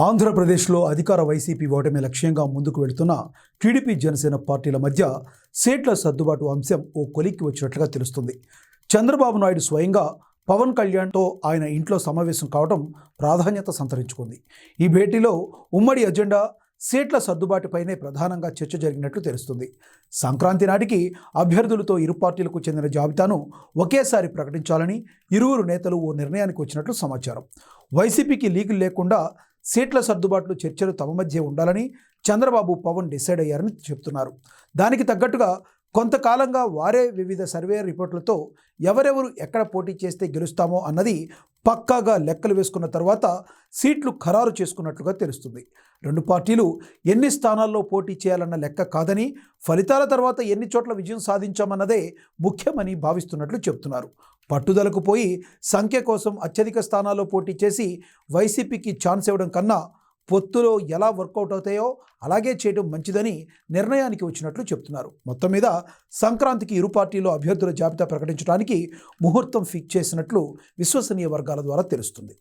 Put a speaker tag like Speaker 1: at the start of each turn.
Speaker 1: ఆంధ్రప్రదేశ్లో అధికార వైసీపీ ఓటమి లక్ష్యంగా ముందుకు వెళుతున్న టీడీపీ జనసేన పార్టీల మధ్య సీట్ల సర్దుబాటు అంశం ఓ కొలిక్కి వచ్చినట్లుగా తెలుస్తుంది. చంద్రబాబు నాయుడు స్వయంగా పవన్ కళ్యాణ్తో ఆయన ఇంట్లో సమావేశం కావడం ప్రాధాన్యత సంతరించుకుంది. ఈ భేటీలో ఉమ్మడి ఎజెండా సీట్ల సర్దుబాటుపైనే ప్రధానంగా చర్చ జరిగినట్లు తెలుస్తుంది. సంక్రాంతి నాటికి అభ్యర్థులతో ఇరు పార్టీలకు చెందిన జాబితాను ఒకేసారి ప్రకటించాలని ఇరువురు నేతలు ఓ నిర్ణయానికి వచ్చినట్లు సమాచారం. వైసీపీకి లీకులు లేకుండా సీట్ల సర్దుబాట్లు చర్చలు తమ మధ్య ఉండాలని చంద్రబాబు పవన్ డిసైడ్ అయ్యారని చెప్తున్నారు. దానికి తగ్గట్టుగా కొంతకాలంగా వారే వివిధ సర్వే రిపోర్టులతో ఎవరెవరు ఎక్కడ పోటీ చేస్తే గెలుస్తామో అన్నది పక్కాగా లెక్కలు వేసుకున్న తర్వాత సీట్లు ఖరారు చేసుకున్నట్లుగా తెలుస్తుంది. రెండు పార్టీలు ఎన్ని స్థానాల్లో పోటీ చేయాలన్న లెక్క కాదని, ఫలితాల తర్వాత ఎన్ని చోట్ల విజయం సాధించామన్నదే ముఖ్యమని భావిస్తున్నట్లు చెప్తున్నారు. పట్టుదలకు పోయి సంఖ్య కోసం అత్యధిక స్థానాల్లో పోటీ చేసి వైసీపీకి ఛాన్స్ ఇవ్వడం కన్నా పొత్తులో ఎలా వర్కౌట్ అవుతాయో అలాగే చేయడం మంచిదని నిర్ణయానికి వచ్చినట్లు చెప్తున్నారు. మొత్తం మీద సంక్రాంతికి ఇరు పార్టీలు అభ్యర్థుల జాబితా ప్రకటించడానికి ముహూర్తం ఫిక్స్ చేసినట్లు విశ్వసనీయ వర్గాల ద్వారా తెలుస్తుంది.